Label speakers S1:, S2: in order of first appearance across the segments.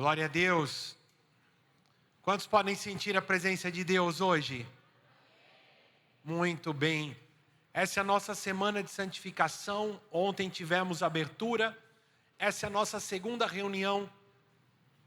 S1: Glória a Deus. Quantos podem sentir a presença de Deus hoje? Muito bem. Essa é a nossa semana de santificação. Ontem tivemos abertura. Essa é a nossa segunda reunião.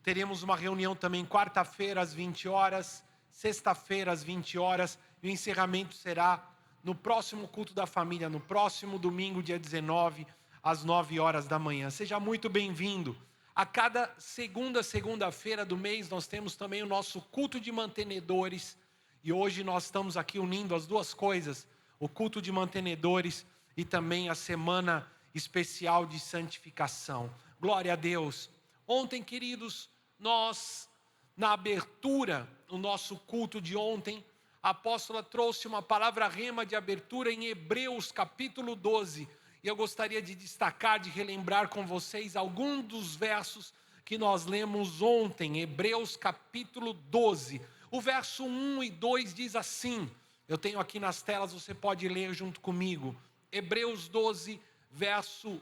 S1: Teremos uma reunião também quarta-feira às 20 horas, sexta-feira às 20 horas. E o encerramento será no próximo culto da família, no próximo domingo, dia 19, às 9 horas da manhã. Seja muito bem-vindo. A cada segunda-feira do mês nós temos também o nosso culto de mantenedores. E hoje nós estamos aqui unindo as duas coisas, o culto de mantenedores e também a semana especial de santificação. Glória a Deus. Ontem, queridos, nós, na abertura, o nosso culto de ontem, a apóstola trouxe uma palavra rema de abertura em Hebreus capítulo 12. E eu gostaria de destacar, de relembrar com vocês alguns dos versos que nós lemos ontem, Hebreus capítulo 12. O verso 1 e 2 diz assim, eu tenho aqui nas telas, você pode ler junto comigo. Hebreus 12, verso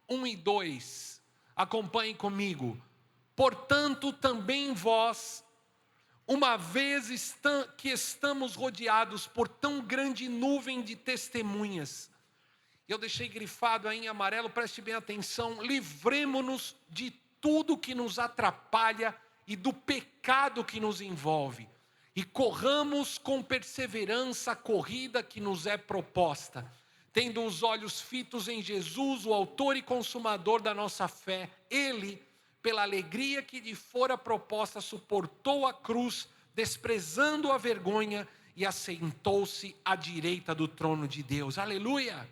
S1: 1 e 2. Acompanhe comigo. Portanto, também vós, uma vez que estamos rodeados por tão grande nuvem de testemunhas, eu deixei grifado aí em amarelo, preste bem atenção, livremo-nos de tudo que nos atrapalha e do pecado que nos envolve, e corramos com perseverança a corrida que nos é proposta, tendo os olhos fitos em Jesus, o autor e consumador da nossa fé. Ele, pela alegria que lhe fora proposta, suportou a cruz, desprezando a vergonha, e assentou-se à direita do trono de Deus. Aleluia!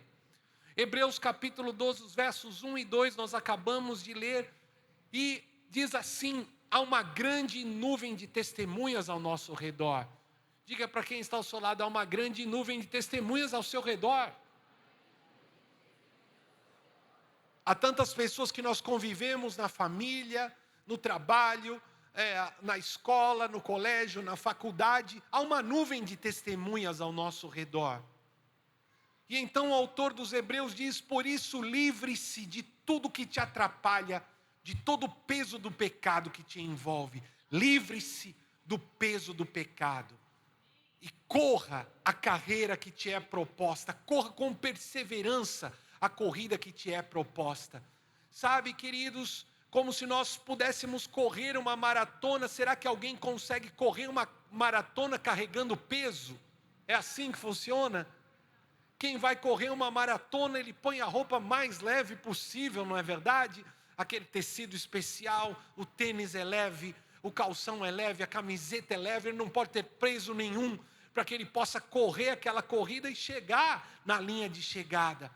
S1: Hebreus capítulo 12, os versos 1 e 2, nós acabamos de ler, e diz assim, há uma grande nuvem de testemunhas ao nosso redor. Diga para quem está ao seu lado, há uma grande nuvem de testemunhas ao seu redor. Há tantas pessoas que nós convivemos na família, no trabalho, na escola, no colégio, na faculdade. Há uma nuvem de testemunhas ao nosso redor. E então o autor dos Hebreus diz, por isso livre-se de tudo que te atrapalha, de todo o peso do pecado que te envolve. Livre-se do peso do pecado. E corra a carreira que te é proposta, corra com perseverança a corrida que te é proposta. Sabe, queridos, como se nós pudéssemos correr uma maratona, será que alguém consegue correr uma maratona carregando peso? É assim que funciona? Quem vai correr uma maratona, ele põe a roupa mais leve possível, não é verdade? Aquele tecido especial, o tênis é leve, o calção é leve, a camiseta é leve, ele não pode ter peso nenhum, para que ele possa correr aquela corrida e chegar na linha de chegada.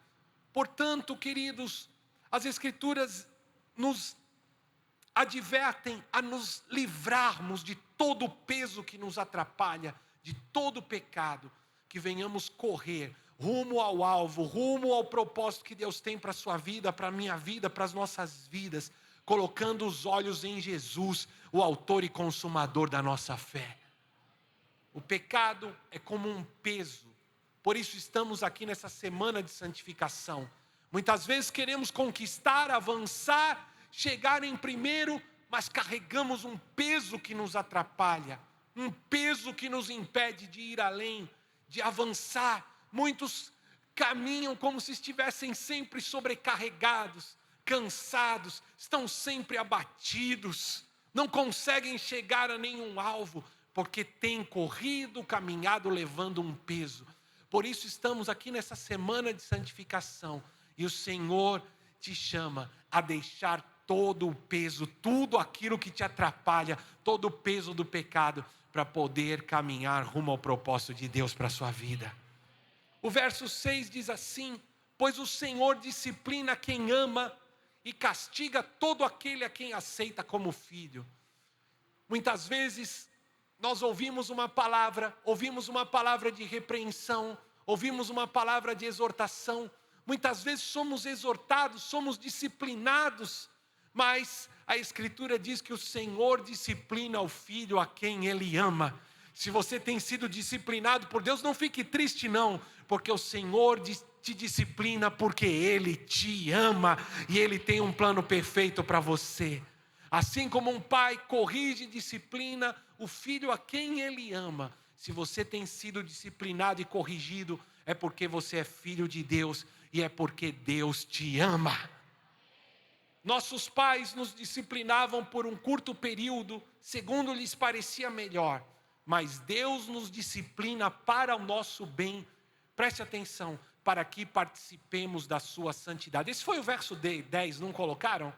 S1: Portanto, queridos, as Escrituras nos advertem a nos livrarmos de todo o peso que nos atrapalha, de todo o pecado, que venhamos correr rumo ao alvo, rumo ao propósito que Deus tem para a sua vida, para a minha vida, para as nossas vidas, colocando os olhos em Jesus, o autor e consumador da nossa fé. O pecado é como um peso, por isso estamos aqui nessa semana de santificação. Muitas vezes queremos conquistar, avançar, chegar em primeiro, mas carregamos um peso que nos atrapalha, um peso que nos impede de ir além, de avançar. Muitos caminham como se estivessem sempre sobrecarregados, cansados, estão sempre abatidos, não conseguem chegar a nenhum alvo, porque têm corrido, caminhado, levando um peso. Por isso estamos aqui nessa semana de santificação, e o Senhor te chama a deixar todo o peso, tudo aquilo que te atrapalha, todo o peso do pecado, para poder caminhar rumo ao propósito de Deus para a sua vida. O verso 6 diz assim, pois o Senhor disciplina quem ama e castiga todo aquele a quem aceita como filho. Muitas vezes nós ouvimos uma palavra de repreensão, ouvimos uma palavra de exortação, muitas vezes somos exortados, somos disciplinados, mas a Escritura diz que o Senhor disciplina o filho a quem Ele ama. Se você tem sido disciplinado por Deus, não fique triste não, porque o Senhor te disciplina porque Ele te ama e Ele tem um plano perfeito para você. Assim como um pai corrige e disciplina o filho a quem ele ama. Se você tem sido disciplinado e corrigido, é porque você é filho de Deus e é porque Deus te ama. Nossos pais nos disciplinavam por um curto período, segundo lhes parecia melhor. Mas Deus nos disciplina para o nosso bem. Preste atenção, para que participemos da sua santidade. Esse foi o verso 10, não colocaram?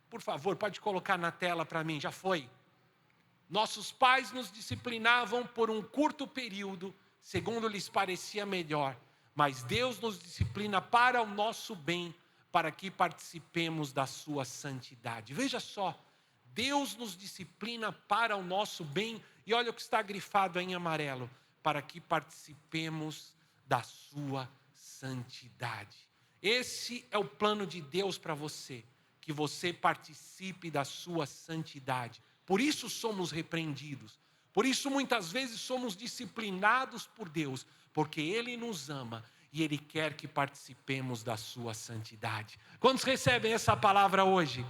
S1: Por favor, pode colocar na tela para mim, já foi. Nossos pais nos disciplinavam por um curto período, segundo lhes parecia melhor. Mas Deus nos disciplina para o nosso bem, para que participemos da sua santidade. Veja só, Deus nos disciplina para o nosso bem, e olha o que está grifado em amarelo, para que participemos da sua santidade. Esse é o plano de Deus para você, que você participe da sua santidade. Por isso somos repreendidos, por isso muitas vezes somos disciplinados por Deus, porque Ele nos ama e Ele quer que participemos da sua santidade. Quantos recebem essa palavra hoje?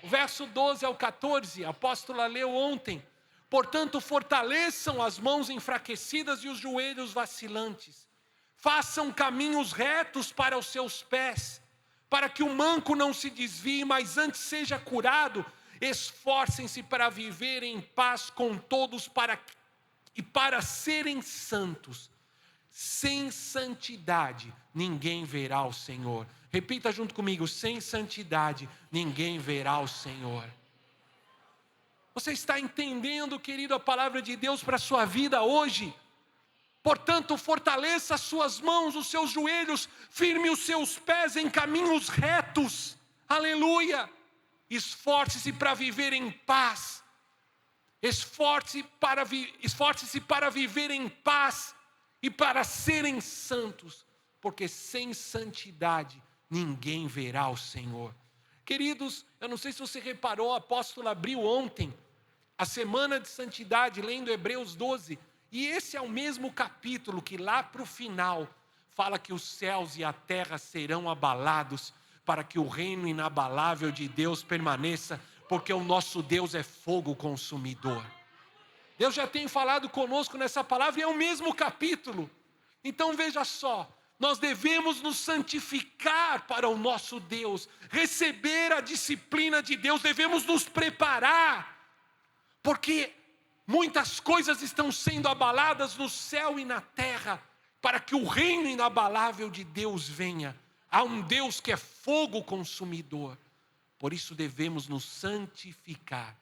S1: O verso 12 ao 14, a apóstola leu ontem. Portanto, fortaleçam as mãos enfraquecidas e os joelhos vacilantes. Façam caminhos retos para os seus pés, para que o manco não se desvie, mas antes seja curado. Esforcem-se para viver em paz com todos e para serem santos. Sem santidade, ninguém verá o Senhor. Repita junto comigo: sem santidade, ninguém verá o Senhor. Você está entendendo, querido, a palavra de Deus para a sua vida hoje? Portanto, fortaleça as suas mãos, os seus joelhos, firme os seus pés em caminhos retos. Aleluia! Esforce-se para viver em paz. Esforce-se para viver em paz e para serem santos, porque sem santidade ninguém verá o Senhor. Queridos, eu não sei se você reparou, o apóstolo abriu ontem a semana de santidade, lendo Hebreus 12, e esse é o mesmo capítulo que lá para o final fala que os céus e a terra serão abalados, para que o reino inabalável de Deus permaneça, porque o nosso Deus é fogo consumidor. Deus já tem falado conosco nessa palavra e é o mesmo capítulo. Então veja só, nós devemos nos santificar para o nosso Deus, receber a disciplina de Deus, devemos nos preparar, porque muitas coisas estão sendo abaladas no céu e na terra, para que o reino inabalável de Deus venha. Há um Deus que é fogo consumidor, por isso devemos nos santificar.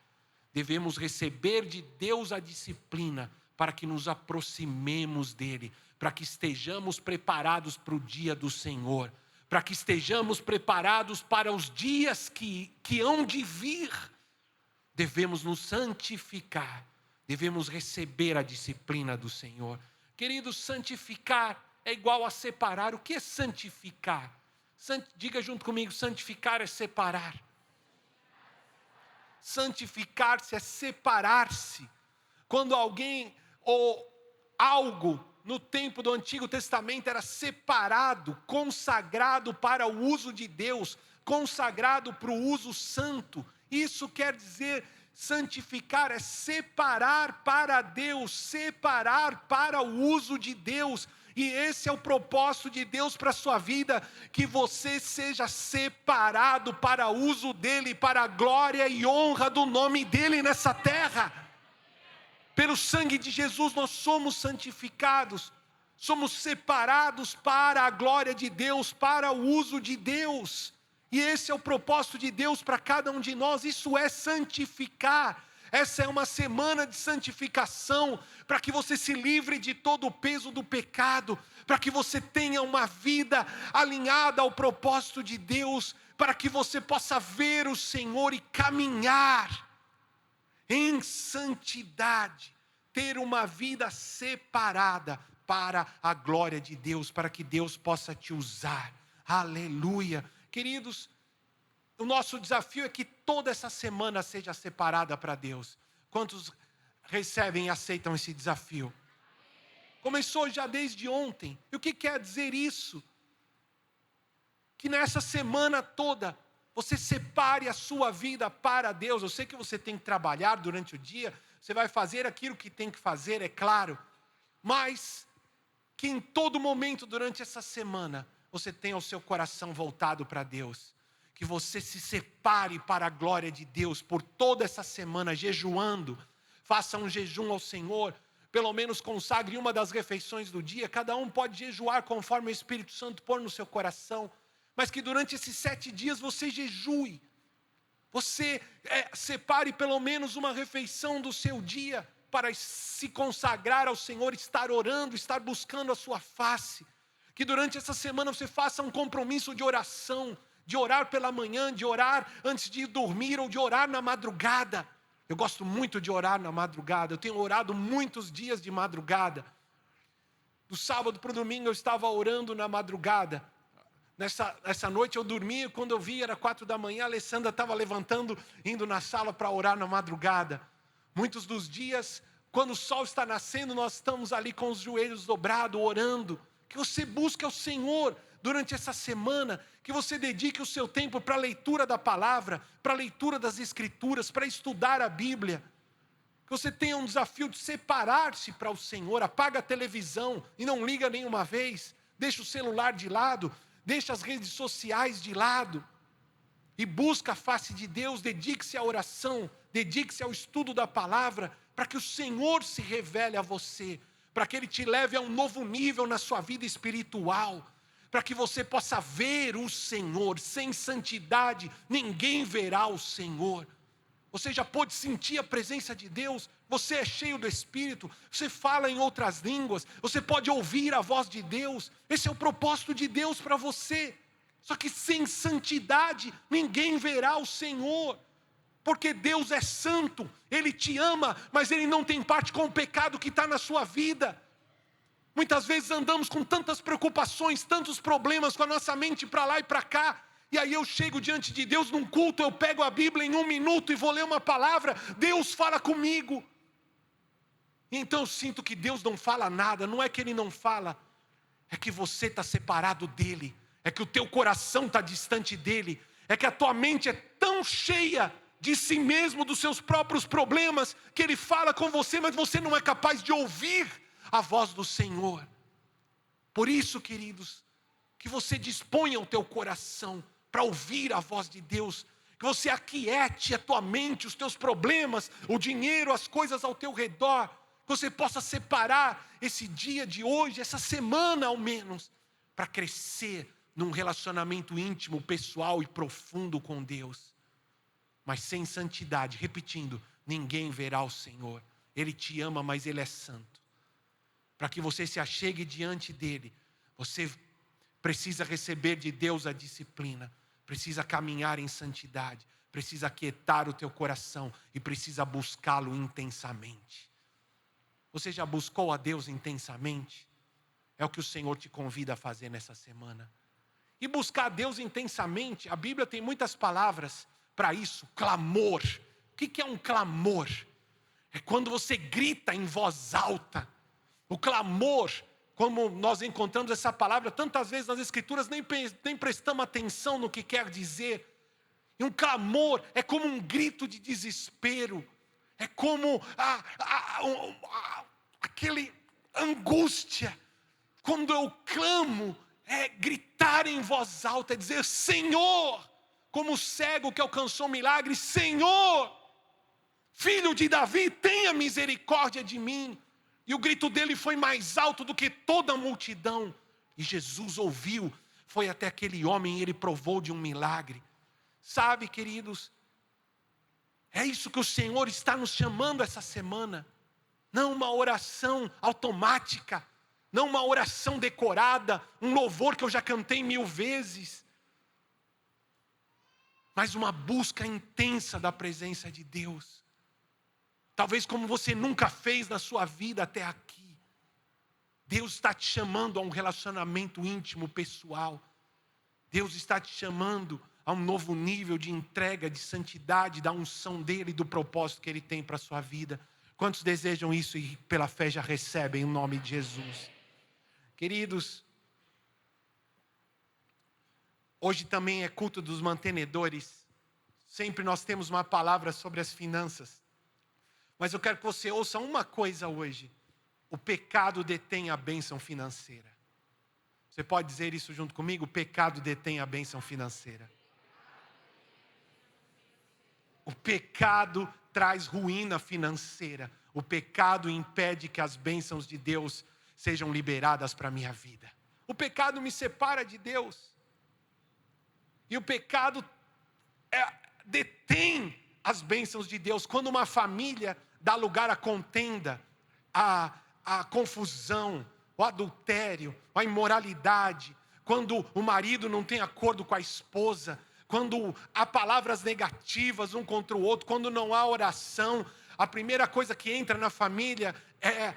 S1: Devemos receber de Deus a disciplina para que nos aproximemos dEle, para que estejamos preparados para o dia do Senhor, para que estejamos preparados para os dias que hão de vir. Devemos nos santificar, devemos receber a disciplina do Senhor. Queridos, santificar é igual a separar. O que é santificar? Diga junto comigo: santificar é separar. Santificar-se é separar-se. Quando alguém ou algo no tempo do Antigo Testamento era separado, consagrado para o uso de Deus, consagrado para o uso santo, isso quer dizer, santificar é separar para Deus, separar para o uso de Deus. E esse é o propósito de Deus para a sua vida, que você seja separado para o uso dEle, para a glória e honra do nome dEle nessa terra. Pelo sangue de Jesus nós somos santificados, somos separados para a glória de Deus, para o uso de Deus. E esse é o propósito de Deus para cada um de nós, isso é santificar. Essa é uma semana de santificação, para que você se livre de todo o peso do pecado, para que você tenha uma vida alinhada ao propósito de Deus, para que você possa ver o Senhor e caminhar em santidade, ter uma vida separada para a glória de Deus, para que Deus possa te usar. Aleluia. Queridos, o nosso desafio é que toda essa semana seja separada para Deus. Quantos recebem e aceitam esse desafio? Começou já desde ontem. E o que quer dizer isso? Que nessa semana toda Você separe a sua vida para Deus. Eu sei que você tem que trabalhar durante o dia, você vai fazer aquilo que tem que fazer, é claro. Mas que em todo momento durante essa semana, você tenha o seu coração voltado para Deus. Que você se separe para a glória de Deus por toda essa semana, jejuando. Faça um jejum ao Senhor. Pelo menos consagre uma das refeições do dia. Cada um pode jejuar conforme o Espírito Santo pôr no seu coração. Mas que durante esses 7 dias você jejue. Você separe pelo menos uma refeição do seu dia para se consagrar ao Senhor, estar orando, estar buscando a sua face. Que durante essa semana você faça um compromisso de oração, de orar pela manhã, de orar antes de ir dormir ou de orar na madrugada. Eu gosto muito de orar na madrugada, eu tenho orado muitos dias de madrugada. Do sábado para o domingo eu estava orando na madrugada. Nessa noite eu dormi, quando eu vi era 4 da manhã, a Alessandra estava levantando, indo na sala para orar na madrugada. Muitos dos dias, quando o sol está nascendo, nós estamos ali com os joelhos dobrados, orando. Que você busque ao Senhor durante essa semana, que você dedique o seu tempo para a leitura da palavra, para a leitura das Escrituras, para estudar a Bíblia. Que você tenha um desafio de separar-se para o Senhor, apaga a televisão e não liga nenhuma vez, deixa o celular de lado, deixa as redes sociais de lado e busca a face de Deus, dedique-se à oração, dedique-se ao estudo da palavra, para que o Senhor se revele a você, para que Ele te leve a um novo nível na sua vida espiritual, para que você possa ver o Senhor. Sem santidade ninguém verá o Senhor. Você já pôde sentir a presença de Deus, você é cheio do Espírito, você fala em outras línguas, você pode ouvir a voz de Deus. Esse é o propósito de Deus para você. Só que sem santidade ninguém verá o Senhor, porque Deus é santo, Ele te ama, mas Ele não tem parte com o pecado que está na sua vida. Muitas vezes andamos com tantas preocupações, tantos problemas com a nossa mente para lá e para cá. E aí eu chego diante de Deus num culto, eu pego a Bíblia em 1 minuto e vou ler uma palavra, Deus fala comigo. E então eu sinto que Deus não fala nada, não é que Ele não fala, é que você está separado dEle, é que o teu coração está distante dEle, é que a tua mente é tão cheia de si mesmo, dos seus próprios problemas, que Ele fala com você, mas você não é capaz de ouvir a voz do Senhor. Por isso, queridos, que você disponha o teu coração para ouvir a voz de Deus, que você aquiete a tua mente, os teus problemas, o dinheiro, as coisas ao teu redor, que você possa separar esse dia de hoje, essa semana ao menos, para crescer num relacionamento íntimo, pessoal e profundo com Deus. Mas sem santidade, repetindo, ninguém verá o Senhor. Ele te ama, mas Ele é santo. Para que você se achegue diante dEle, você precisa receber de Deus a disciplina, precisa caminhar em santidade, precisa aquietar o teu coração e precisa buscá-lo intensamente. Você já buscou a Deus intensamente? É o que o Senhor te convida a fazer nessa semana. E buscar a Deus intensamente, a Bíblia tem muitas palavras para isso. Clamor. O que é um clamor? É quando você grita em voz alta. O clamor, como nós encontramos essa palavra tantas vezes nas Escrituras, nem prestamos atenção no que quer dizer. E um clamor é como um grito de desespero, é como aquele angústia. Quando eu clamo, é gritar em voz alta, é dizer: Senhor, como o cego que alcançou o milagre, Senhor, Filho de Davi, tenha misericórdia de mim. E o grito dele foi mais alto do que toda a multidão. E Jesus ouviu, foi até aquele homem e ele provou de um milagre. Sabe, queridos, é isso que o Senhor está nos chamando essa semana. Não uma oração automática, não uma oração decorada, um louvor que eu já cantei 1000 vezes. Mas uma busca intensa da presença de Deus. Talvez como você nunca fez na sua vida até aqui. Deus está te chamando a um relacionamento íntimo, pessoal. Deus está te chamando a um novo nível de entrega, de santidade, da unção dEle e do propósito que Ele tem para a sua vida. Quantos desejam isso e pela fé já recebem em nome de Jesus? Queridos, Hoje também é culto dos mantenedores. Sempre nós temos uma palavra sobre as finanças. Mas eu quero que você ouça uma coisa hoje. O pecado detém a bênção financeira. Você pode dizer isso junto comigo? O pecado detém a bênção financeira. O pecado traz ruína financeira. O pecado impede que as bênçãos de Deus sejam liberadas para a minha vida. O pecado me separa de Deus. E o pecado detém as bênçãos de Deus. Quando uma família dá lugar à contenda, à confusão, ao adultério, à imoralidade, quando o marido não tem acordo com a esposa, quando há palavras negativas um contra o outro, quando não há oração, a primeira coisa que entra na família é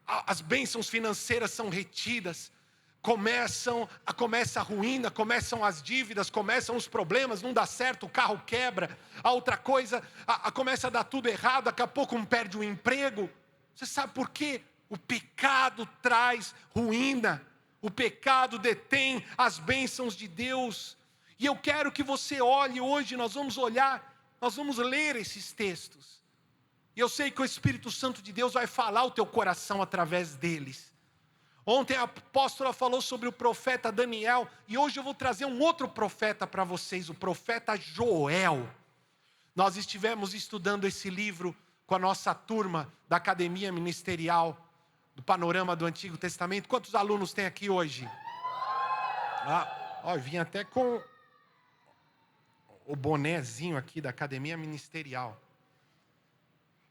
S1: as bênçãos financeiras são retidas. Começa a ruína, começam as dívidas, começam os problemas, não dá certo, o carro quebra, a outra coisa, começa a dar tudo errado, daqui a pouco um perde o emprego. Você sabe por quê? O pecado traz ruína, o pecado detém as bênçãos de Deus. E eu quero que você olhe hoje, nós vamos ler esses textos. E eu sei que o Espírito Santo de Deus vai falar o teu coração através deles. Ontem a apóstola falou sobre o profeta Daniel, e hoje eu vou trazer um outro profeta para vocês, o profeta Joel. Nós estivemos estudando esse livro com a nossa turma da Academia Ministerial, do Panorama do Antigo Testamento. Quantos alunos tem aqui hoje? Eu vim até com o bonézinho aqui da Academia Ministerial.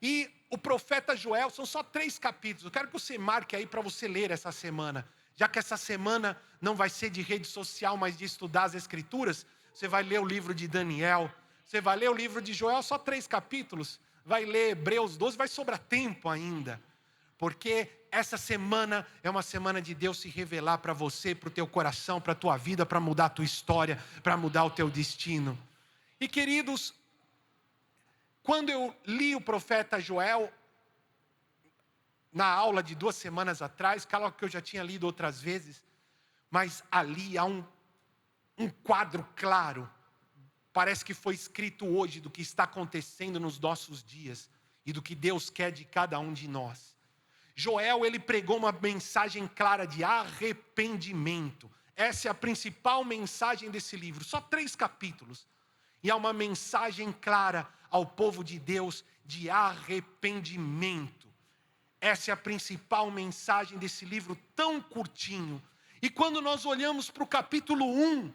S1: E o profeta Joel, são só 3 capítulos. Eu quero que você marque aí para você ler essa semana. Já que essa semana não vai ser de rede social, mas de estudar as Escrituras, você vai ler o livro de Daniel, você vai ler o livro de Joel, só 3 capítulos. Vai ler Hebreus 12, vai sobrar tempo ainda. Porque essa semana é uma semana de Deus se revelar para você, para o teu coração, para a tua vida, para mudar a tua história, para mudar o teu destino. E queridos, quando eu li o profeta Joel, na aula de 2 semanas atrás, claro que eu já tinha lido outras vezes, mas ali há um quadro claro, parece que foi escrito hoje do que está acontecendo nos nossos dias e do que Deus quer de cada um de nós. Joel, ele pregou uma mensagem clara de arrependimento. Essa é a principal mensagem desse livro, só 3 capítulos. E há uma mensagem clara ao povo de Deus de arrependimento. Essa é a principal mensagem desse livro tão curtinho. E quando nós olhamos para o capítulo 1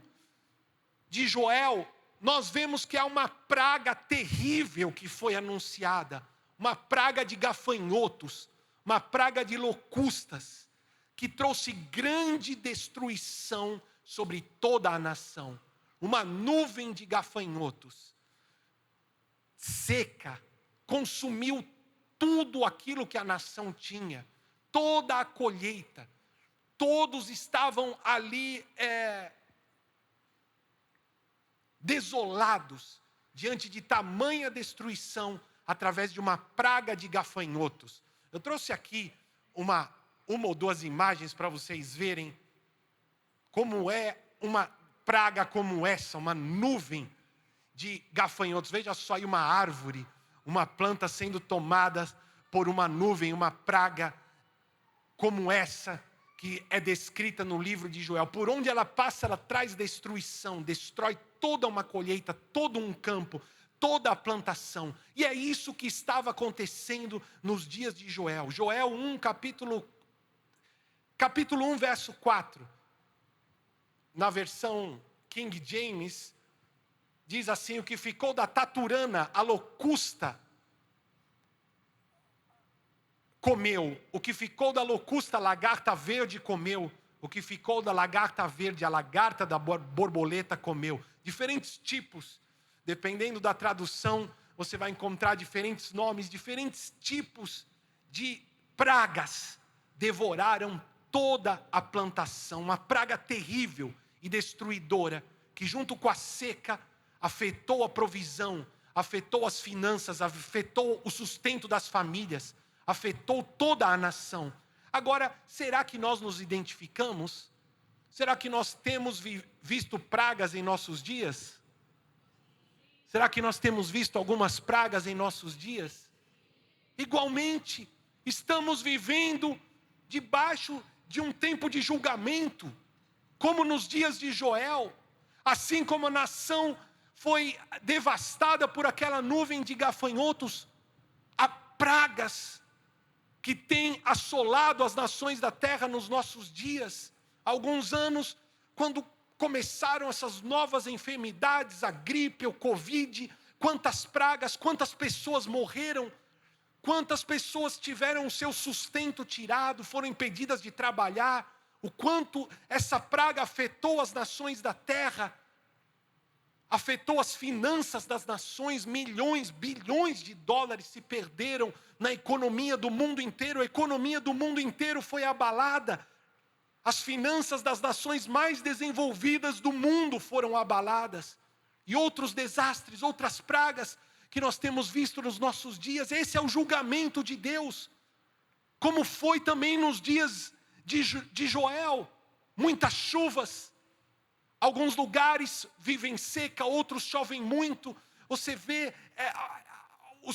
S1: de Joel, nós vemos que há uma praga terrível que foi anunciada. Uma praga de gafanhotos, uma praga de locustas, que trouxe grande destruição sobre toda a nação. Uma nuvem de gafanhotos seca, consumiu tudo aquilo que a nação tinha, toda a colheita, todos estavam ali desolados, diante de tamanha destruição, através de uma praga de gafanhotos. Eu trouxe aqui uma ou 2 imagens para vocês verem como é uma praga como essa, uma nuvem de gafanhotos. Veja só aí uma árvore, uma planta sendo tomada por uma nuvem, uma praga como essa que é descrita no livro de Joel. Por onde ela passa, ela traz destruição, destrói toda uma colheita, todo um campo, toda a plantação. E é isso que estava acontecendo nos dias de Joel. Joel 1, capítulo 1, verso 4. Na versão King James, diz assim: o que ficou da taturana, a locusta, comeu. O que ficou da locusta, a lagarta verde, comeu. O que ficou da lagarta verde, a lagarta da borboleta, comeu. Diferentes tipos. Dependendo da tradução, você vai encontrar diferentes nomes, diferentes tipos de pragas. Devoraram toda a plantação. Uma praga terrível e destruidora, que junto com a seca, afetou a provisão, afetou as finanças, afetou o sustento das famílias, afetou toda a nação. Agora, será que nós nos identificamos? Será que nós temos visto pragas em nossos dias? Será que nós temos visto algumas pragas em nossos dias? Igualmente, estamos vivendo debaixo de um tempo de julgamento, como nos dias de Joel, assim como a nação foi devastada por aquela nuvem de gafanhotos, há pragas que têm assolado as nações da terra nos nossos dias. Há alguns anos, quando começaram essas novas enfermidades, a gripe, o Covid, quantas pragas, quantas pessoas morreram, quantas pessoas tiveram o seu sustento tirado, foram impedidas de trabalhar, o quanto essa praga afetou as nações da terra, afetou as finanças das nações, milhões, bilhões de dólares se perderam na economia do mundo inteiro, a economia do mundo inteiro foi abalada, as finanças das nações mais desenvolvidas do mundo foram abaladas, e outros desastres, outras pragas que nós temos visto nos nossos dias. Esse é o julgamento de Deus, como foi também nos dias de Joel, muitas chuvas, alguns lugares vivem seca, outros chovem muito. Você vê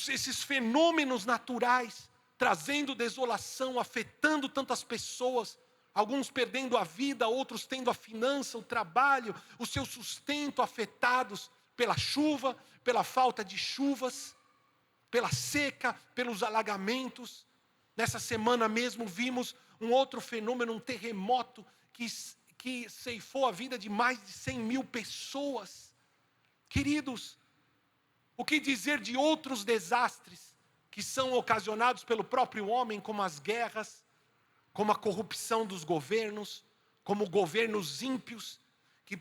S1: esses fenômenos naturais trazendo desolação, afetando tantas pessoas, alguns perdendo a vida, outros tendo a finança, o trabalho, o seu sustento afetados pela chuva, pela falta de chuvas, pela seca, pelos alagamentos. Nessa semana mesmo vimos um outro fenômeno, um terremoto que ceifou a vida de mais de 100 mil pessoas. Queridos, o que dizer de outros desastres que são ocasionados pelo próprio homem, como as guerras, como a corrupção dos governos, como governos ímpios, que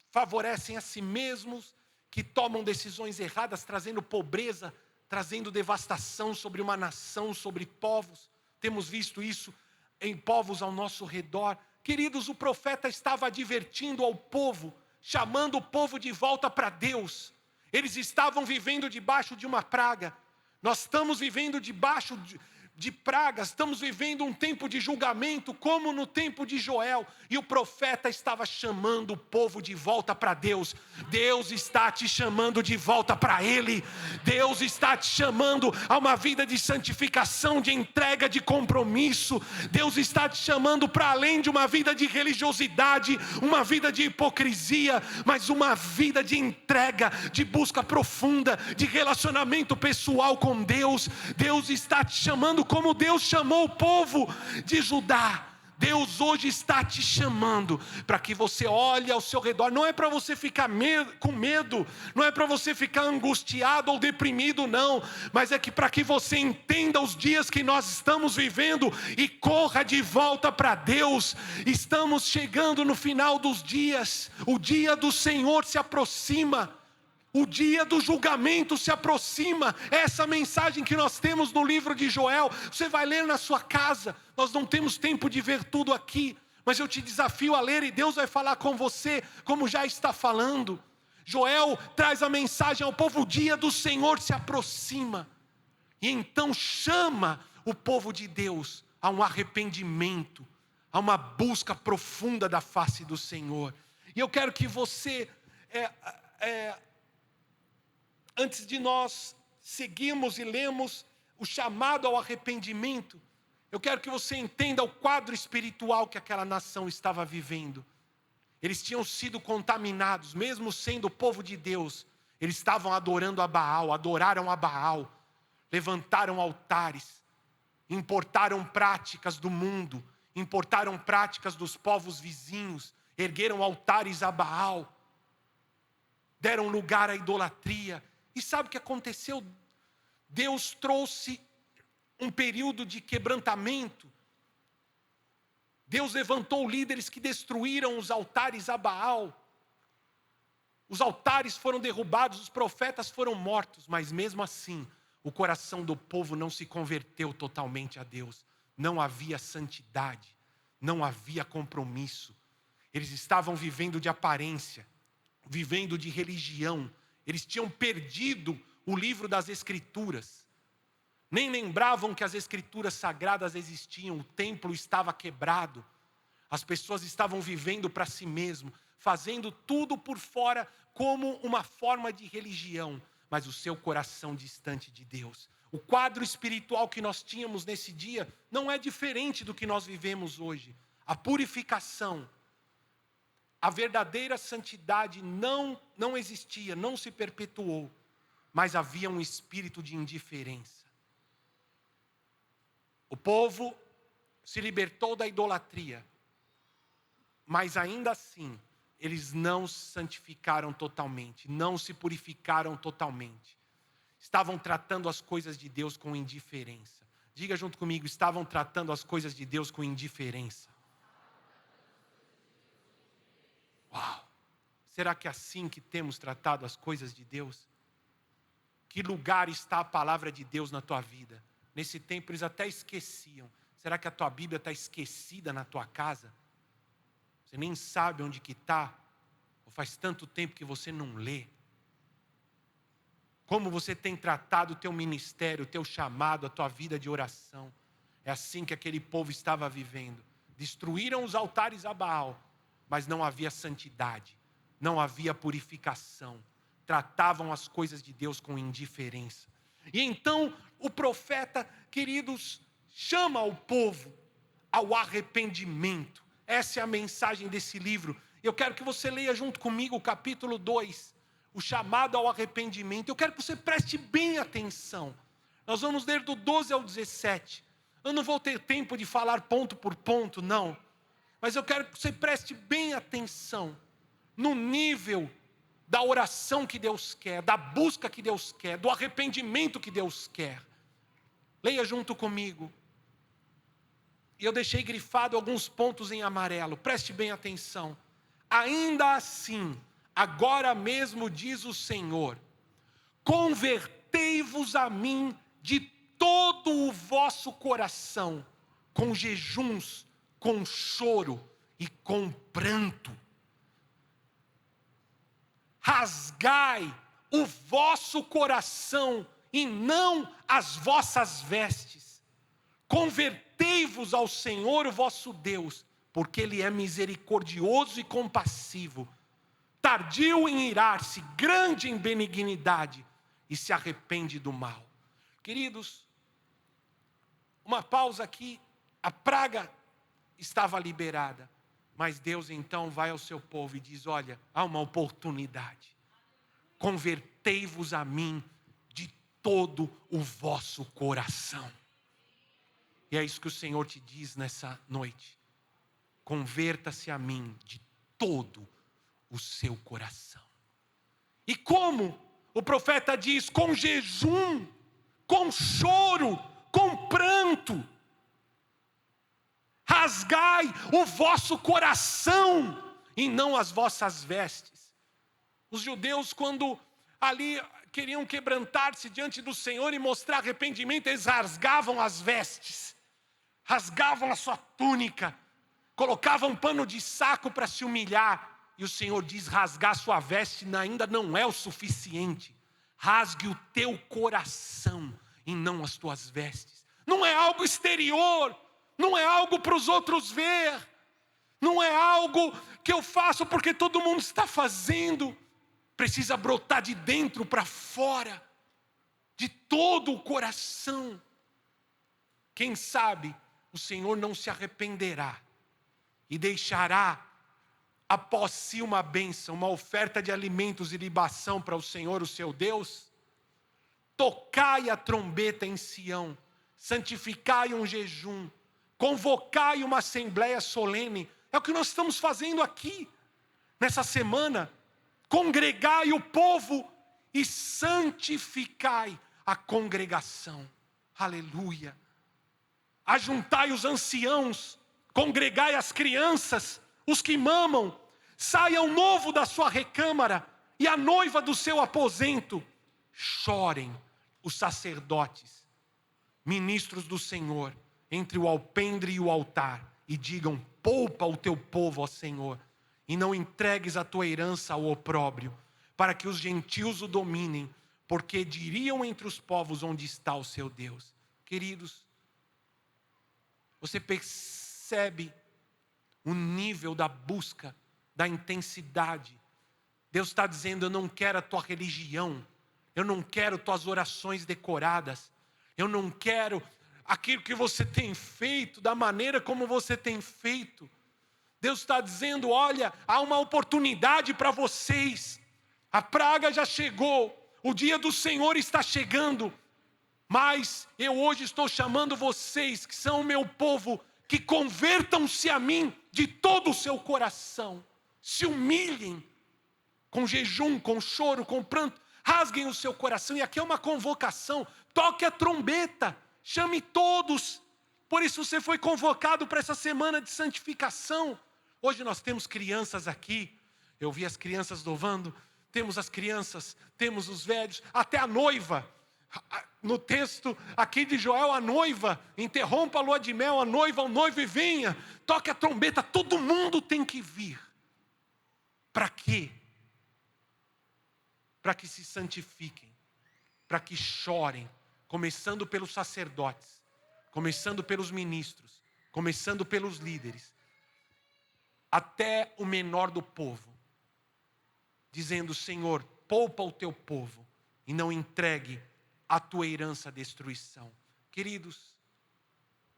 S1: favorecem a si mesmos, que tomam decisões erradas, trazendo pobreza, trazendo devastação sobre uma nação, sobre povos. Temos visto isso em povos ao nosso redor. Queridos, o profeta estava advertindo ao povo, chamando o povo de volta para Deus. Eles estavam vivendo debaixo de uma praga. Nós estamos vivendo debaixo de pragas, estamos vivendo um tempo de julgamento, como no tempo de Joel, e o profeta estava chamando o povo de volta para Deus. Deus está te chamando de volta para Ele. Deus está te chamando a uma vida de santificação, de entrega, de compromisso. Deus está te chamando para além de uma vida de religiosidade, uma vida de hipocrisia, mas uma vida de entrega, de busca profunda, de relacionamento pessoal com Deus. Deus está te chamando como Deus chamou o povo de Judá. Deus hoje está te chamando para que você olhe ao seu redor. Não é para você ficar com medo, não é para você ficar angustiado ou deprimido, não. Mas é que para que você entenda os dias que nós estamos vivendo e corra de volta para Deus. Estamos chegando no final dos dias. O dia do Senhor se aproxima. O dia do julgamento se aproxima. Essa mensagem que nós temos no livro de Joel, você vai ler na sua casa. Nós não temos tempo de ver tudo aqui, mas eu te desafio a ler e Deus vai falar com você, como já está falando. Joel traz a mensagem ao povo: o dia do Senhor se aproxima. E então chama o povo de Deus a um arrependimento, a uma busca profunda da face do Senhor. E eu quero que você... antes de nós seguirmos e lemos o chamado ao arrependimento, eu quero que você entenda o quadro espiritual que aquela nação estava vivendo. Eles tinham sido contaminados, mesmo sendo o povo de Deus. Eles estavam adorando a Baal, adoraram a Baal, levantaram altares, importaram práticas do mundo, importaram práticas dos povos vizinhos, ergueram altares a Baal, deram lugar à idolatria. E sabe o que aconteceu? Deus trouxe um período de quebrantamento. Deus levantou líderes que destruíram os altares a Baal. Os altares foram derrubados, os profetas foram mortos, mas mesmo assim, o coração do povo não se converteu totalmente a Deus. Não havia santidade, não havia compromisso. Eles estavam vivendo de aparência, vivendo de religião. Eles tinham perdido o livro das Escrituras. Nem lembravam que as Escrituras sagradas existiam. O templo estava quebrado. As pessoas estavam vivendo para si mesmo, fazendo tudo por fora como uma forma de religião, mas o seu coração distante de Deus. O quadro espiritual que nós tínhamos nesse dia não é diferente do que nós vivemos hoje. A purificação, a verdadeira santidade não existia, não se perpetuou, mas havia um espírito de indiferença. O povo se libertou da idolatria, mas ainda assim, eles não se santificaram totalmente, não se purificaram totalmente. Estavam tratando as coisas de Deus com indiferença. Diga junto comigo, estavam tratando as coisas de Deus com indiferença. Uau! Será que é assim que temos tratado as coisas de Deus? Que lugar está a palavra de Deus na tua vida? Nesse tempo eles até esqueciam. Será que a tua Bíblia está esquecida na tua casa? Você nem sabe onde que está? Ou faz tanto tempo que você não lê? Como você tem tratado o teu ministério, o teu chamado, a tua vida de oração? É assim que aquele povo estava vivendo. Destruíram os altares a Baal, mas não havia santidade, não havia purificação. Tratavam as coisas de Deus com indiferença. E então o profeta, queridos, chama o povo ao arrependimento. Essa é a mensagem desse livro. Eu quero que você leia junto comigo o capítulo 2, o chamado ao arrependimento. Eu quero que você preste bem atenção. Nós vamos ler do 12 ao 17. Eu não vou ter tempo de falar ponto por ponto, não. Mas eu quero que você preste bem atenção no nível da oração que Deus quer, da busca que Deus quer, do arrependimento que Deus quer. Leia junto comigo. E eu deixei grifado alguns pontos em amarelo. Preste bem atenção. Ainda assim, agora mesmo diz o Senhor: convertei-vos a mim de todo o vosso coração, com jejuns, com choro e com pranto. Rasgai o vosso coração e não as vossas vestes. Convertei-vos ao Senhor, o vosso Deus, porque Ele é misericordioso e compassivo, tardio em irar-se, grande em benignidade, e se arrepende do mal. Queridos, uma pausa aqui. A praga estava liberada, mas Deus então vai ao seu povo e diz: olha, há uma oportunidade. Convertei-vos a mim de todo o vosso coração. E é isso que o Senhor te diz nessa noite. Converta-se a mim de todo o seu coração. E como? O profeta diz: com jejum, com choro, com pranto. Rasgai o vosso coração e não as vossas vestes. Os judeus, quando ali queriam quebrantar-se diante do Senhor e mostrar arrependimento, eles rasgavam as vestes, rasgavam a sua túnica, colocavam um pano de saco para se humilhar. E o Senhor diz: rasgar sua veste ainda não é o suficiente. Rasgue o teu coração e não as tuas vestes. Não é algo exterior, não é algo para os outros ver, não é algo que eu faço porque todo mundo está fazendo. Precisa brotar de dentro para fora, de todo o coração. Quem sabe o Senhor não se arrependerá e deixará após si uma bênção, uma oferta de alimentos e libação para o Senhor, o seu Deus. Tocai a trombeta em Sião, santificai um jejum, convocai uma assembleia solene. É o que nós estamos fazendo aqui, nessa semana. Congregai o povo e santificai a congregação. Aleluia. Ajuntai os anciãos, congregai as crianças, os que mamam. Saia o novo da sua recâmara e a noiva do seu aposento. Chorem os sacerdotes, ministros do Senhor, entre o alpendre e o altar, e digam: poupa o teu povo, ó Senhor, e não entregues a tua herança ao opróbrio, para que os gentios o dominem, porque diriam entre os povos: onde está o seu Deus? Queridos, você percebe o nível da busca, da intensidade. Deus está dizendo: eu não quero a tua religião, eu não quero tuas orações decoradas, eu não quero aquilo que você tem feito, da maneira como você tem feito. Deus está dizendo: olha, há uma oportunidade para vocês, a praga já chegou, o dia do Senhor está chegando, mas eu hoje estou chamando vocês, que são o meu povo, que convertam-se a mim de todo o seu coração, se humilhem, com jejum, com choro, com pranto, rasguem o seu coração. E aqui é uma convocação: toque a trombeta, chame todos. Por isso você foi convocado para essa semana de santificação. Hoje nós temos crianças aqui, eu vi as crianças louvando, temos as crianças, temos os velhos, até a noiva. No texto aqui de Joel, a noiva, interrompa a lua de mel, a noiva, o noivo, e venha, toque a trombeta, todo mundo tem que vir. Para quê? Para que se santifiquem, para que chorem, começando pelos sacerdotes, começando pelos ministros, começando pelos líderes, até o menor do povo, dizendo: Senhor, poupa o teu povo e não entregue a tua herança à destruição. Queridos,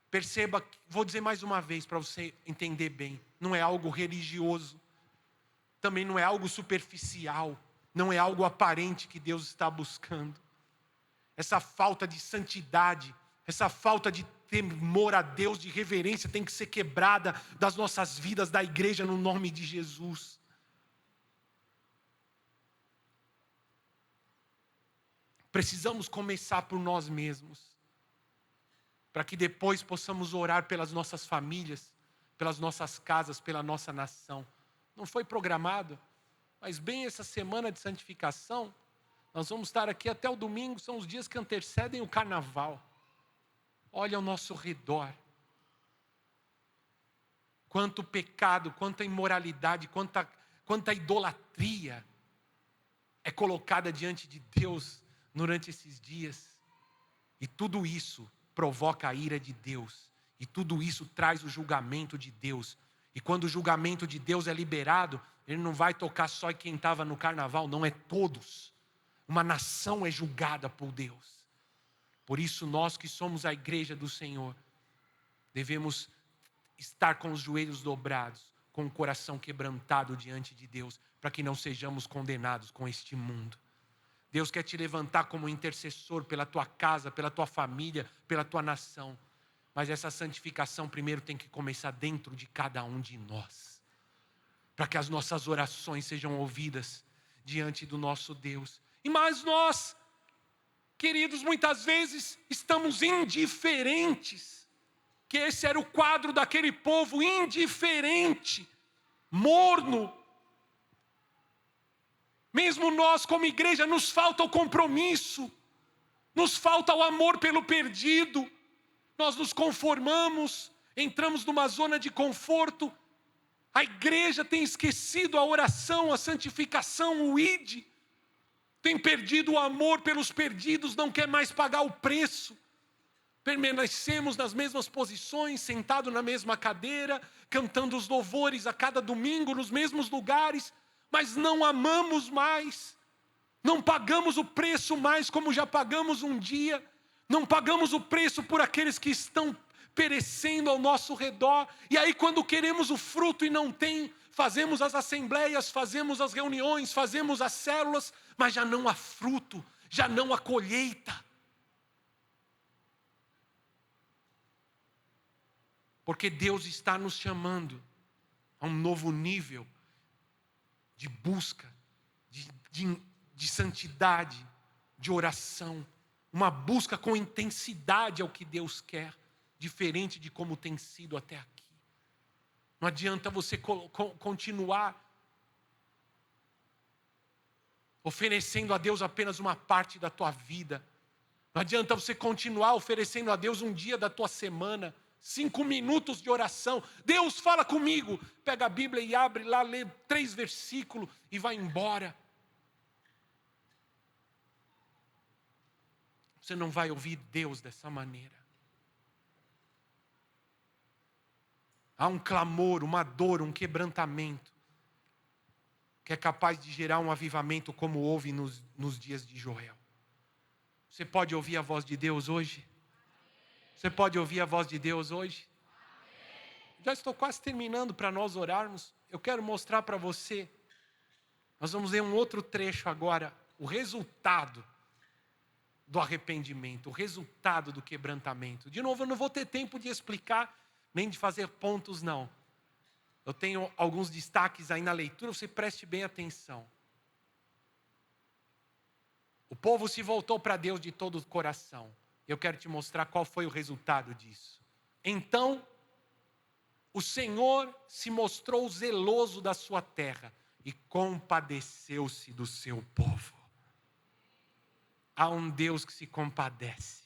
S1: perceba, vou dizer mais uma vez para você entender bem, não é algo religioso, também não é algo superficial, não é algo aparente que Deus está buscando. Essa falta de santidade, essa falta de temor a Deus, de reverência, tem que ser quebrada das nossas vidas, da igreja, no nome de Jesus. Precisamos começar por nós mesmos, para que depois possamos orar pelas nossas famílias, pelas nossas casas, pela nossa nação. Não foi programado, mas bem essa semana de santificação, nós vamos estar aqui até o domingo, são os dias que antecedem o carnaval. Olha ao nosso redor. Quanto pecado, quanta imoralidade, quanta idolatria é colocada diante de Deus durante esses dias. E tudo isso provoca a ira de Deus. E tudo isso traz o julgamento de Deus. E quando o julgamento de Deus é liberado, ele não vai tocar só em quem estava no carnaval, não, é todos. Uma nação é julgada por Deus. Por isso nós que somos a igreja do Senhor, devemos estar com os joelhos dobrados, com o coração quebrantado diante de Deus, para que não sejamos condenados com este mundo. Deus quer te levantar como intercessor pela tua casa, pela tua família, pela tua nação. Mas essa santificação primeiro tem que começar dentro de cada um de nós, para que as nossas orações sejam ouvidas diante do nosso Deus. E mais nós, queridos, muitas vezes estamos indiferentes, que esse era o quadro daquele povo, indiferente, morno. Mesmo nós como igreja nos falta o compromisso, nos falta o amor pelo perdido. Nós nos conformamos, entramos numa zona de conforto. A igreja tem esquecido a oração, a santificação, o ide. Tem perdido o amor pelos perdidos, não quer mais pagar o preço. Permanecemos nas mesmas posições, sentado na mesma cadeira, cantando os louvores a cada domingo, nos mesmos lugares, mas não amamos mais, não pagamos o preço mais como já pagamos um dia, não pagamos o preço por aqueles que estão perecendo ao nosso redor. E aí quando queremos o fruto e não tem, fazemos as assembleias, fazemos as reuniões, fazemos as células, mas já não há fruto, já não há colheita. Porque Deus está nos chamando a um novo nível de busca, de santidade, de oração. Uma busca com intensidade ao que Deus quer, diferente de como tem sido até aqui. Não adianta você continuar oferecendo a Deus apenas uma parte da tua vida. Não adianta você continuar oferecendo a Deus um dia da tua semana, 5 minutos de oração. Deus, fala comigo. Pega a Bíblia e abre lá, lê 3 versículos e vai embora. Você não vai ouvir Deus dessa maneira. Há um clamor, uma dor, um quebrantamento, que é capaz de gerar um avivamento como houve nos dias de Joel. Você pode ouvir a voz de Deus hoje? Você pode ouvir a voz de Deus hoje? Já estou quase terminando para nós orarmos. Eu quero mostrar para você. Nós vamos ler um outro trecho agora. O resultado do arrependimento. O resultado do quebrantamento. De novo, eu não vou ter tempo de explicar, nem de fazer pontos, não. Eu tenho alguns destaques aí na leitura, você preste bem atenção. O povo se voltou para Deus de todo o coração. Eu quero te mostrar qual foi o resultado disso. Então, o Senhor se mostrou zeloso da sua terra e compadeceu-se do seu povo. Há um Deus que se compadece.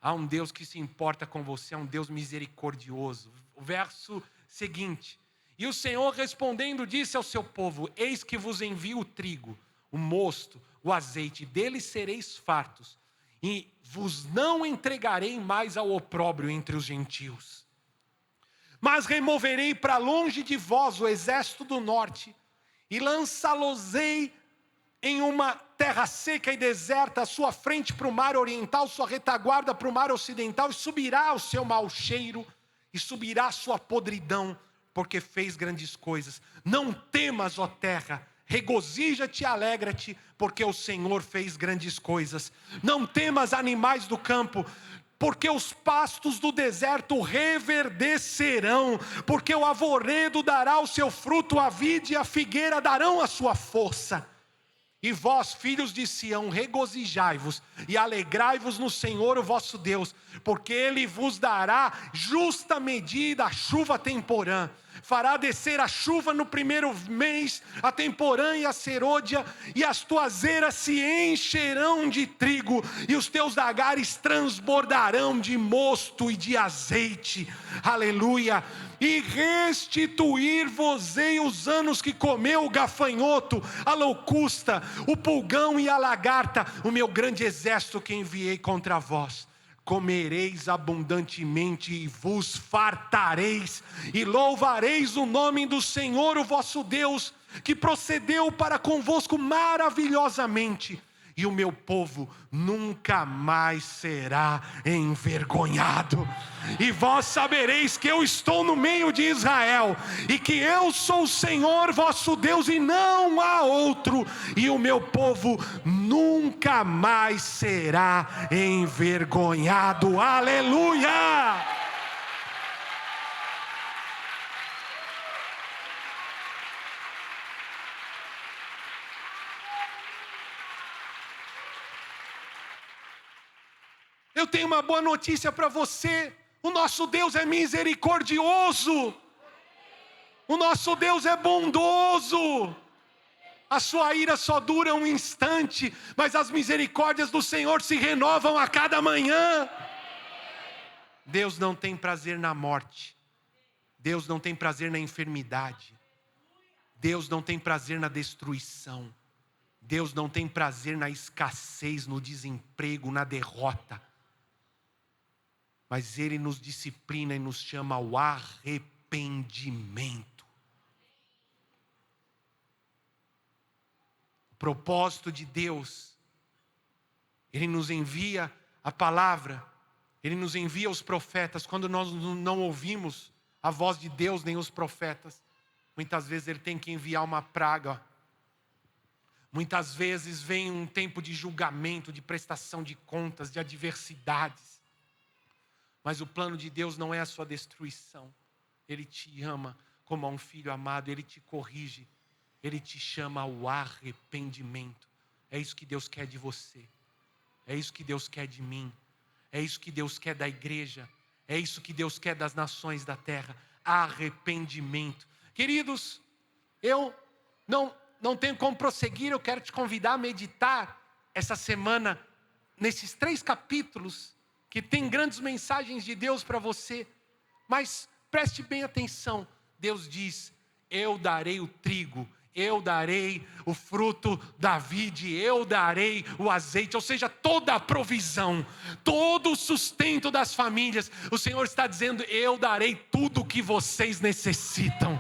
S1: Há um Deus que se importa com você, há um Deus misericordioso. O verso seguinte: e o Senhor respondendo disse ao seu povo: eis que vos envio o trigo, o mosto, o azeite, deles sereis fartos, e vos não entregarei mais ao opróbrio entre os gentios. Mas removerei para longe de vós o exército do norte, e lançá-los-ei em uma terra seca e deserta, a sua frente para o mar oriental, sua retaguarda para o mar ocidental, e subirá o seu mau cheiro, e subirá a sua podridão, porque fez grandes coisas. Não temas, ó terra, regozija-te e alegra-te, porque o Senhor fez grandes coisas. Não temas, animais do campo, porque os pastos do deserto reverdecerão, porque o arvoredo dará o seu fruto, a vide e a figueira darão a sua força. E vós, filhos de Sião, regozijai-vos e alegrai-vos no Senhor, o vosso Deus, porque Ele vos dará justa medida, a chuva temporã. Fará descer a chuva no primeiro mês, a temporã e a serôdia, e as tuas eiras se encherão de trigo, e os teus lagares transbordarão de mosto e de azeite. Aleluia! E restituir-vos-ei os anos que comeu o gafanhoto, a locusta, o pulgão e a lagarta, o meu grande exército que enviei contra vós. Comereis abundantemente e vos fartareis, e louvareis o nome do Senhor, o vosso Deus, que procedeu para convosco maravilhosamente. E o meu povo nunca mais será envergonhado. E vós sabereis que eu estou no meio de Israel, e que eu sou o Senhor vosso Deus, e não há outro. E o meu povo nunca mais será envergonhado. Aleluia! Eu tenho uma boa notícia para você. O nosso Deus é misericordioso. O nosso Deus é bondoso. A sua ira só dura um instante, mas as misericórdias do Senhor se renovam a cada manhã. Deus não tem prazer na morte. Deus não tem prazer na enfermidade. Deus não tem prazer na destruição. Deus não tem prazer na escassez, no desemprego, na derrota. Mas Ele nos disciplina e nos chama ao arrependimento. O propósito de Deus, Ele nos envia a palavra, Ele nos envia os profetas. Quando nós não ouvimos a voz de Deus nem os profetas, muitas vezes Ele tem que enviar uma praga. Muitas vezes vem um tempo de julgamento, de prestação de contas, de adversidades. Mas o plano de Deus não é a sua destruição. Ele te ama como a um filho amado, Ele te corrige, Ele te chama ao arrependimento. É isso que Deus quer de você, é isso que Deus quer de mim, é isso que Deus quer da igreja, é isso que Deus quer das nações da terra, arrependimento. Queridos, eu não tenho como prosseguir, eu quero te convidar a meditar essa semana nesses 3 capítulos, que tem grandes mensagens de Deus para você, mas preste bem atenção. Deus diz: eu darei o trigo eu darei o fruto da vide, eu darei o azeite, ou seja, toda a provisão, todo o sustento das famílias. O Senhor está dizendo: eu darei tudo o que vocês necessitam.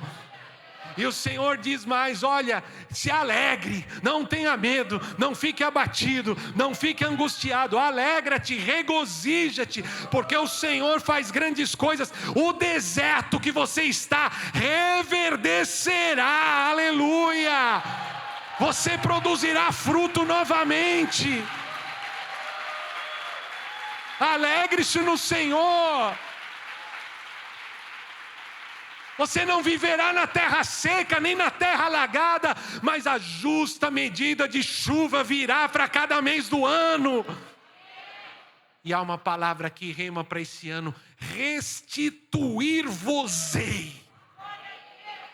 S1: E o Senhor diz mais: olha, se alegre, não tenha medo, não fique abatido, não fique angustiado, alegra-te, regozija-te, porque o Senhor faz grandes coisas. O deserto que você está reverdecerá, aleluia, você produzirá fruto novamente. Alegre-se no Senhor. Você não viverá na terra seca, nem na terra alagada, mas a justa medida de chuva virá para cada mês do ano. E há uma palavra que rema para esse ano: restituir-vos-ei.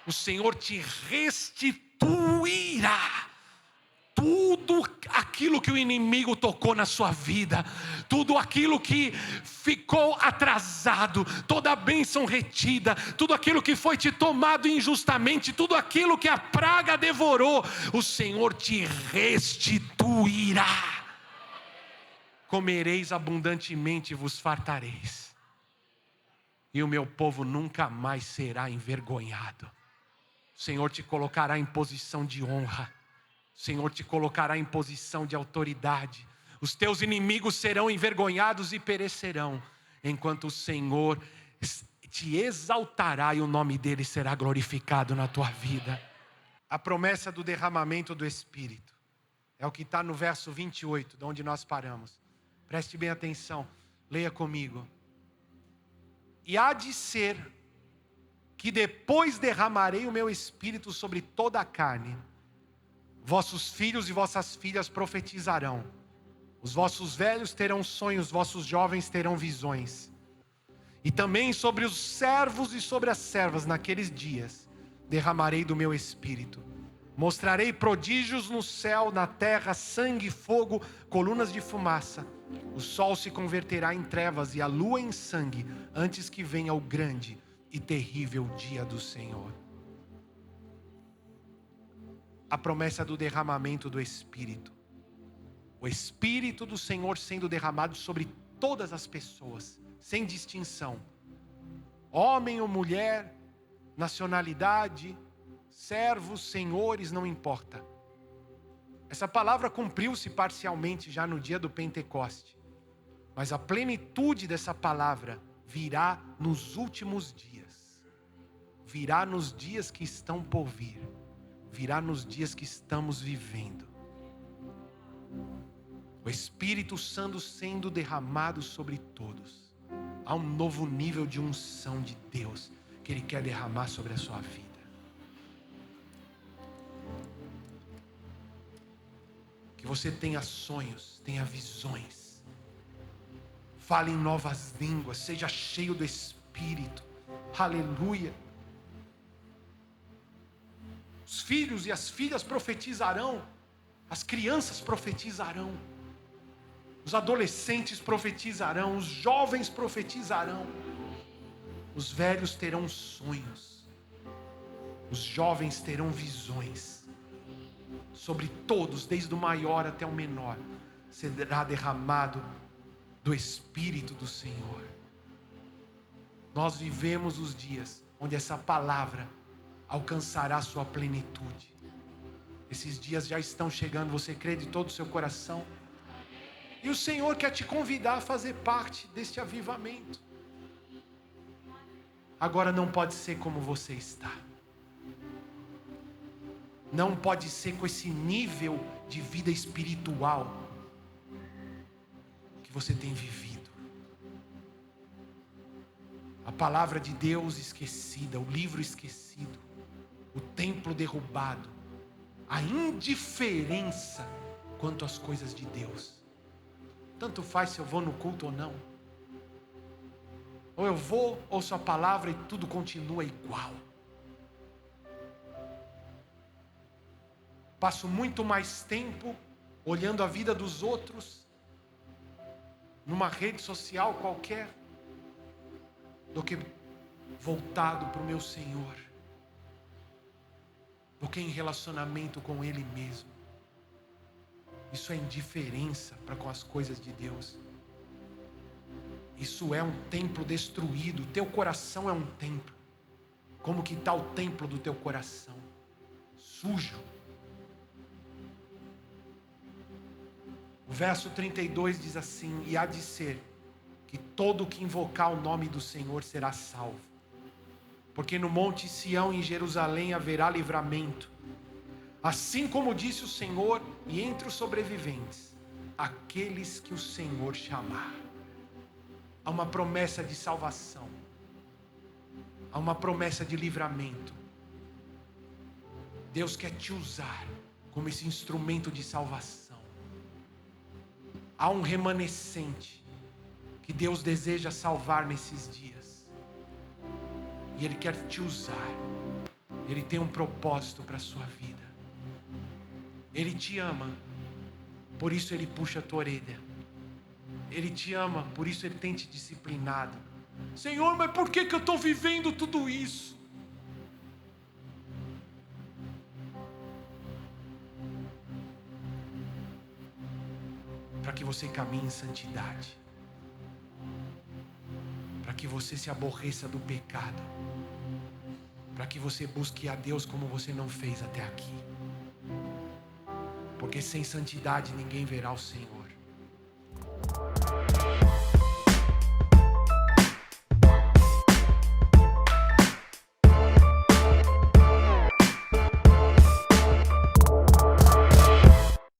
S1: O Senhor te restituirá tudo aquilo que o inimigo tocou na sua vida, tudo aquilo que ficou atrasado, toda a bênção retida, tudo aquilo que foi te tomado injustamente, tudo aquilo que a praga devorou, o Senhor te restituirá. Comereis abundantemente e vos fartareis, e o meu povo nunca mais será envergonhado. O Senhor te colocará em posição de honra, o Senhor te colocará em posição de autoridade. Os teus inimigos serão envergonhados e perecerão, enquanto o Senhor te exaltará e o nome dele será glorificado na tua vida. A promessa do derramamento do Espírito é o que está no verso 28, de onde nós paramos. Preste bem atenção, leia comigo. E há de ser que depois derramarei o meu Espírito sobre toda a carne. Vossos filhos e vossas filhas profetizarão, os vossos velhos terão sonhos, vossos jovens terão visões. E também sobre os servos e sobre as servas naqueles dias derramarei do meu Espírito. Mostrarei prodígios no céu, na terra, sangue, fogo, colunas de fumaça. O sol se converterá em trevas e a lua em sangue, antes que venha o grande e terrível dia do Senhor. A promessa do derramamento do Espírito. O Espírito do Senhor sendo derramado sobre todas as pessoas, sem distinção. Homem ou mulher, nacionalidade, servos, senhores, não importa. Essa palavra cumpriu-se parcialmente já no dia do Pentecoste. Mas a plenitude dessa palavra virá nos últimos dias. Virá nos dias que estão por vir. Virá nos dias que estamos vivendo. O Espírito Santo sendo derramado sobre todos. Há um novo nível de unção de Deus que Ele quer derramar sobre a sua vida. Que você tenha sonhos, tenha visões. Fale em novas línguas, seja cheio do Espírito. Aleluia. Os filhos e as filhas profetizarão, as crianças profetizarão, os adolescentes profetizarão, os jovens profetizarão, os velhos terão sonhos, os jovens terão visões. Sobre todos, desde o maior até o menor, será derramado do Espírito do Senhor. Nós vivemos os dias onde essa palavra alcançará sua plenitude. Esses dias já estão chegando, você crê de todo o seu coração? E o Senhor quer te convidar a fazer parte deste avivamento. Agora não pode ser como você está. Não pode ser com esse nível de vida espiritual que você tem vivido. A palavra de Deus esquecida, o livro esquecido, o templo derrubado, a indiferença quanto às coisas de Deus. Tanto faz se eu vou no culto ou não. Ou eu vou, ouço a palavra e tudo continua igual. Passo muito mais tempo olhando a vida dos outros numa rede social qualquer do que voltado para o meu Senhor. do que em relacionamento com Ele mesmo. Isso é indiferença para com as coisas de Deus. Isso é um templo destruído. Teu coração é um templo. Como que está o templo do teu coração? Sujo. O verso 32 diz assim: e há de ser que todo que invocar o nome do Senhor será salvo. Porque no monte Sião e em Jerusalém haverá livramento, assim como disse o Senhor, e entre os sobreviventes, aqueles que o Senhor chamar. Há uma promessa de salvação, há uma promessa de livramento. Deus quer te usar como esse instrumento de salvação. Há um remanescente que Deus deseja salvar nesses dias, e Ele quer te usar. Ele tem um propósito para a sua vida. Ele te ama, por isso Ele puxa a tua orelha. Ele te ama, por isso Ele tem te disciplinado. Senhor, mas por que eu estou vivendo tudo isso? Para que você caminhe em santidade, para que você se aborreça do pecado, para que você busque a Deus como você não fez até aqui. Porque sem santidade ninguém verá o Senhor.